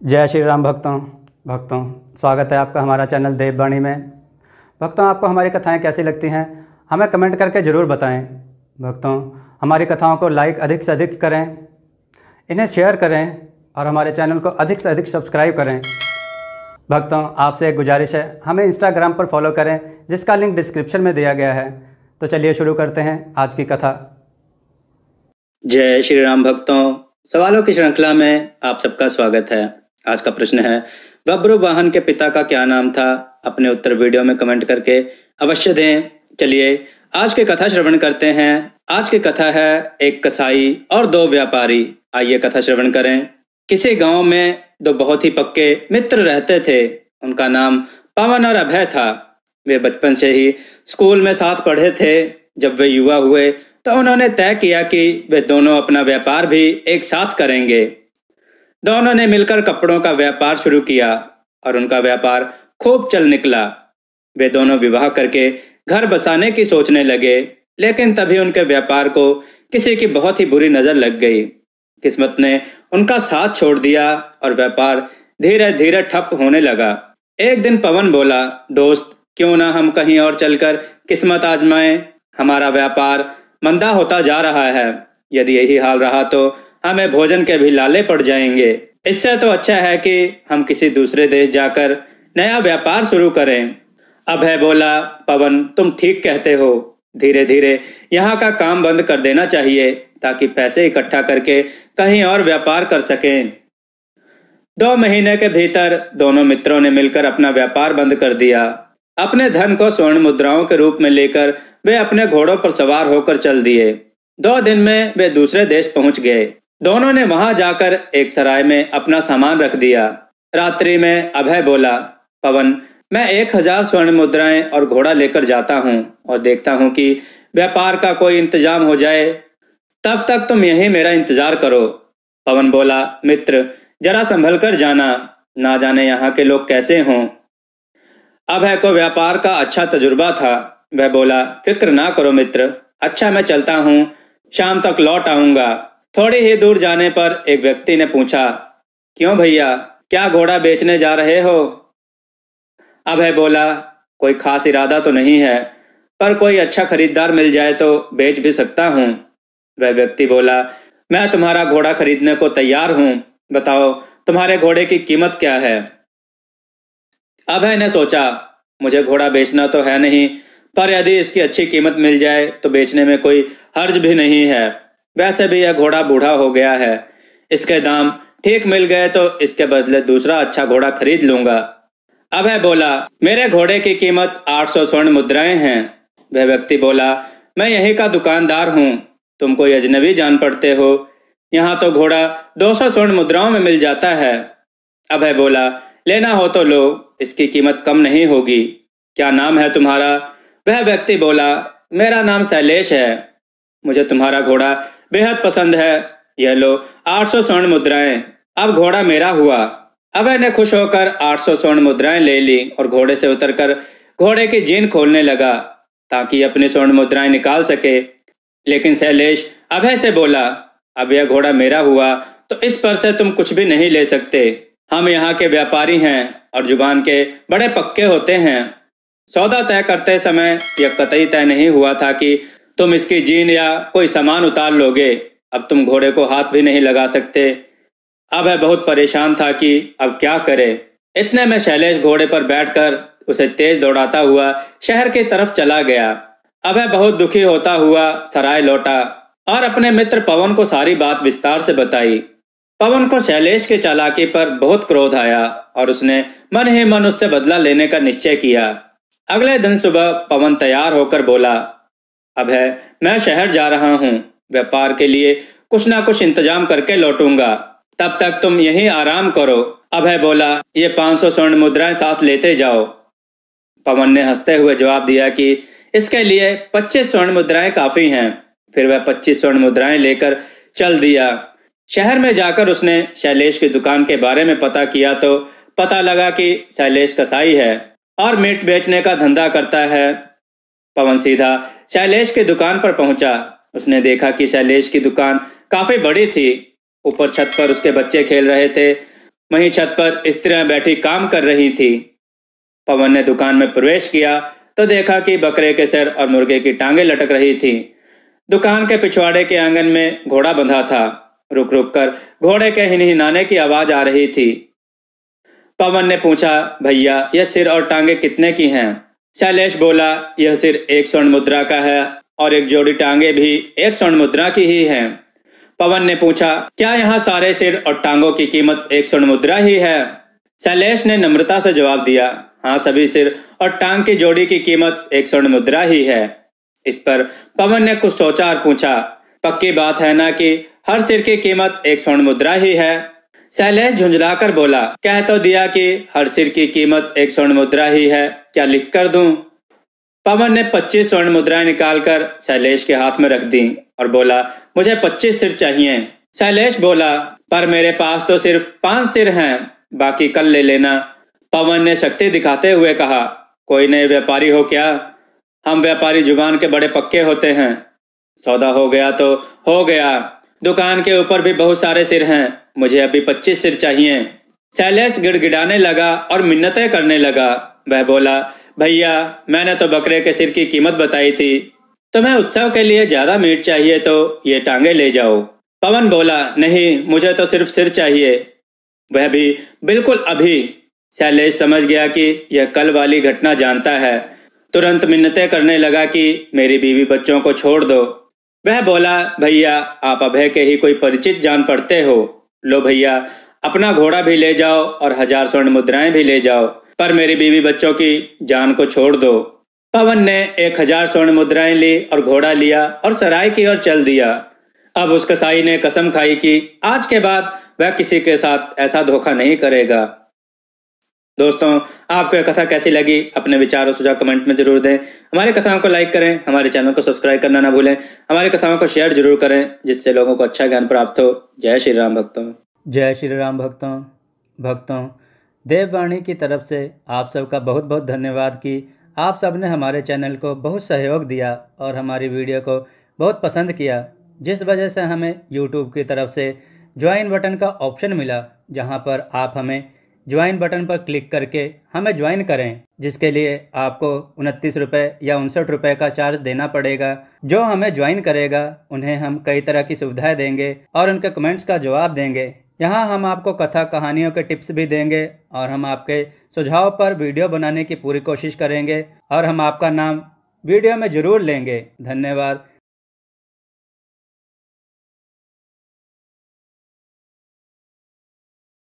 जय श्री राम भक्तों स्वागत है आपका हमारा चैनल देववाणी में। भक्तों, आपको हमारी कथाएं कैसी लगती हैं हमें कमेंट करके ज़रूर बताएं। भक्तों, हमारी कथाओं को लाइक अधिक से अधिक करें, इन्हें शेयर करें और हमारे चैनल को अधिक से अधिक सब्सक्राइब करें। भक्तों, आपसे एक गुजारिश है, हमें इंस्टाग्राम पर फॉलो करें जिसका लिंक डिस्क्रिप्शन में दिया गया है। तो चलिए शुरू करते हैं आज की कथा। जय श्री राम भक्तों, सवालों की श्रृंखला में आप सबका स्वागत है। आज का प्रश्न है, बब्रुवाहन के पिता का क्या नाम था? अपने उत्तर वीडियो में कमेंट करके अवश्य दें। चलिए आज की कथा श्रवण करते हैं। आज की कथा है एक कसाई और दो व्यापारी। आइए कथा श्रवण करें। किसी गांव में दो बहुत ही पक्के मित्र रहते थे। उनका नाम पवन और अभय था। वे बचपन से ही स्कूल में साथ पढ़े थे। जब वे युवा हुए तो उन्होंने तय किया कि वे दोनों अपना व्यापार भी एक साथ करेंगे। दोनों ने मिलकर कपड़ों का व्यापार शुरू किया और उनका व्यापार खूब चल निकला। वे दोनों विवाह करके घर बसाने की सोचने लगे, लेकिन तभी उनके व्यापार को किसी की बहुत ही बुरी नजर लग गई। किस्मत ने उनका साथ छोड़ दिया और व्यापार धीरे धीरे ठप होने लगा। एक दिन पवन बोला, दोस्त, क्यों ना हम कहीं और चलकर किस्मत आजमाएं? हमारा व्यापार मंदा होता जा रहा है। यदि यही हाल रहा तो हमें भोजन के भी लाले पड़ जाएंगे। इससे तो अच्छा है कि हम किसी दूसरे देश जाकर नया व्यापार शुरू करें। अभय बोला, पवन, तुम ठीक कहते हो। धीरे धीरे यहाँ का काम बंद कर देना चाहिए ताकि पैसे इकट्ठा करके कहीं और व्यापार कर सकें। 2 महीने के भीतर दोनों मित्रों ने मिलकर अपना व्यापार बंद कर दिया। अपने धन को स्वर्ण मुद्राओं के रूप में लेकर वे अपने घोड़ों पर सवार होकर चल दिए। 2 दिन में वे दूसरे देश पहुंच गए। दोनों ने वहां जाकर एक सराय में अपना सामान रख दिया। रात्रि में अभय बोला, पवन, मैं 1000 स्वर्ण मुद्राएं और घोड़ा लेकर जाता हूं और देखता हूं कि व्यापार का कोई इंतजाम हो जाए। तब तक तुम यहीं मेरा इंतजार करो। पवन बोला, मित्र, जरा संभल कर जाना, ना जाने यहाँ के लोग कैसे हों। अभय को व्यापार का अच्छा तजुर्बा था। वह बोला, फिक्र ना करो मित्र, अच्छा मैं चलता हूँ, शाम तक लौट आऊंगा। थोड़ी ही दूर जाने पर एक व्यक्ति ने पूछा, क्यों भैया, क्या घोड़ा बेचने जा रहे हो? अभय बोला, कोई खास इरादा तो नहीं है, पर कोई अच्छा खरीदार मिल जाए तो बेच भी सकता हूँ। वह व्यक्ति बोला, मैं तुम्हारा घोड़ा खरीदने को तैयार हूँ। बताओ तुम्हारे घोड़े की कीमत क्या है? अभय ने सोचा, मुझे घोड़ा बेचना तो है नहीं, पर यदि इसकी अच्छी कीमत मिल जाए तो बेचने में कोई हर्ज भी नहीं है। वैसे भी यह घोड़ा बूढ़ा हो गया है। इसके दाम ठीक मिल गए तो इसके बदले दूसरा अच्छा घोड़ा खरीद लूंगा। अभय बोला, मेरे घोड़े की कीमत 800 स्वर्ण मुद्राएं हैं। वह व्यक्ति बोला, मैं यहीं का दुकानदार हूँ, तुम कोई अजनबी जान पड़ते हो। यहाँ तो घोड़ा 200 स्वर्ण मुद्राओं में मिल जाता है। अभय बोला, लेना हो तो लो, इसकी कीमत कम नहीं होगी। क्या नाम है तुम्हारा? वह व्यक्ति बोला, मेरा नाम शैलेश है। मुझे तुम्हारा घोड़ा बेहद पसंद है। यह लो 800 स्वर्ण मुद्राएं, अब घोड़ा मेरा हुआ। अभय ने खुश होकर 800 स्वर्ण मुद्राएं ले ली और घोड़े से उतरकर घोड़े की जीन खोलने लगा ताकि अपनी स्वर्ण मुद्राएं निकाल सके। लेकिन शैलेश अभय से बोला, अब यह घोड़ा मेरा हुआ तो इस पर से तुम कुछ भी नहीं ले सकते। हम यहाँ के व्यापारी हैं और जुबान के बड़े पक्के होते हैं। सौदा तय करते समय यह कतई तय नहीं हुआ था कि तुम इसकी जीन या कोई सामान उतार लोगे। अब तुम घोड़े को हाथ भी नहीं लगा सकते। अब वह बहुत परेशान था कि अब क्या करे। इतने में शैलेश घोड़े पर बैठकर उसे तेज दौड़ाता हुआ शहर की तरफ चला गया। अब वह बहुत दुखी होता हुआ सराय लौटा और अपने मित्र पवन को सारी बात विस्तार से बताई। पवन को शैलेश की चालाकी पर बहुत क्रोध आया और उसने मन ही मन उससे बदला लेने का निश्चय किया। अगले दिन सुबह पवन तैयार होकर बोला, अभय, मैं शहर जा रहा हूँ, व्यापार के लिए कुछ ना कुछ इंतजाम करके लौटूंगा, तब तक तुम यहीं आराम करो। अभय बोला, ये 500 स्वर्ण मुद्राएं साथ लेते जाओ। पवन ने हंसते हुए जवाब दिया कि इसके लिए 25 स्वर्ण मुद्राएं काफी हैं। फिर वह 25 स्वर्ण मुद्राएं लेकर चल दिया। शहर में जाकर उसने शैलेश की दुकान के बारे में पता किया तो पता लगा कि शैलेश कसाई है और मीट बेचने का धंधा करता है। पवन सीधा शैलेश की दुकान पर पहुंचा। उसने देखा कि शैलेश की दुकान काफी बड़ी थी। ऊपर छत पर उसके बच्चे खेल रहे थे। वहीं छत पर स्त्रियां बैठी काम कर रही थी। पवन ने दुकान में प्रवेश किया तो देखा कि बकरे के सिर और मुर्गे की टांगें लटक रही थी। दुकान के पिछवाड़े के आंगन में घोड़ा बंधा था। रुक रुक कर घोड़े के हिनहिनाने की आवाज आ रही थी। पवन ने पूछा, भैया यह सिर और टांगे कितने की हैं? शैलेश बोला, यह सिर 1 स्वर्ण मुद्रा का है और एक जोड़ी टांगे भी 1 स्वर्ण मुद्रा की ही हैं। पवन ने पूछा, क्या यहाँ सारे सिर और टांगों की कीमत 1 स्वर्ण मुद्रा ही है? शैलेश ने नम्रता से जवाब दिया, हाँ, सभी सिर और टांग की जोड़ी की कीमत 1 स्वर्ण मुद्रा ही है। इस पर पवन ने कुछ सोचा और पूछा, पक्की बात है ना कि हर सिर की कीमत 1 स्वर्ण मुद्रा ही है? शैलेश झुंझलाकर बोला, कह तो दिया कि हर सिर की कीमत 1 स्वर्ण मुद्रा ही है, क्या लिख कर दूं? पवन ने 25 स्वर्ण मुद्राएं निकालकर शैलेश के हाथ में रख दी और बोला, मुझे 25 सिर चाहिए। शैलेश बोला, पर मेरे पास तो सिर्फ 5 सिर हैं, बाकी कल ले लेना। पवन ने शक्ति दिखाते हुए कहा, कोई नए व्यापारी हो क्या? हम व्यापारी जुबान के बड़े पक्के होते हैं। सौदा हो गया तो हो गया। दुकान के ऊपर भी बहुत सारे सिर हैं, मुझे अभी 25 सिर चाहिए। शैलेश गिड़गिड़ाने लगा और मिन्नतें करने लगा। वह बोला, भैया मैंने तो बकरे के सिर की कीमत बताई थी, तुम्हें उत्सव के लिए ज्यादा मीट चाहिए तो ये टांगे ले जाओ। पवन बोला, नहीं, मुझे तो सिर्फ सिर चाहिए, वह भी बिल्कुल अभी। शैलेश समझ गया कि यह कल वाली घटना जानता है। तुरंत मिन्नतें करने लगा कि मेरी बीवी बच्चों को छोड़ दो। वह बोला, भैया आप अभय के ही कोई परिचित जान पड़ते हो, लो भैया अपना घोड़ा भी ले जाओ और 1000 स्वर्ण मुद्राएं भी ले जाओ, पर मेरी बीवी बच्चों की जान को छोड़ दो। पवन ने 1000 स्वर्ण मुद्राएं ली और घोड़ा लिया और सराय की ओर चल दिया। अब उस कसाई ने कसम खाई कि आज के बाद वह किसी के साथ ऐसा धोखा नहीं करेगा। दोस्तों, आपको यह कथा कैसी लगी? अपने विचार और सुझाव कमेंट में जरूर दें। हमारी कथाओं को लाइक करें, हमारे चैनल को सब्सक्राइब करना ना भूलें। हमारी कथाओं को शेयर जरूर करें जिससे लोगों को अच्छा ज्ञान प्राप्त हो। जय श्री राम भक्तों। जय श्री राम भक्तों, देववाणी की तरफ से आप सबका बहुत बहुत धन्यवाद कि आप सब ने हमारे चैनल को बहुत सहयोग दिया और हमारी वीडियो को बहुत पसंद किया, जिस वजह से हमें यूट्यूब की तरफ से ज्वाइन बटन का ऑप्शन मिला, जहां पर आप हमें ज्वाइन बटन पर क्लिक करके हमें ज्वाइन करें, जिसके लिए आपको 29 रुपये या 59 रुपये का चार्ज देना पड़ेगा। जो हमें ज्वाइन करेगा उन्हें हम कई तरह की सुविधाएं देंगे और उनके कमेंट्स का जवाब देंगे। यहाँ हम आपको कथा कहानियों के टिप्स भी देंगे और हम आपके सुझाव पर वीडियो बनाने की पूरी कोशिश करेंगे और हम आपका नाम वीडियो में ज़रूर लेंगे। धन्यवाद।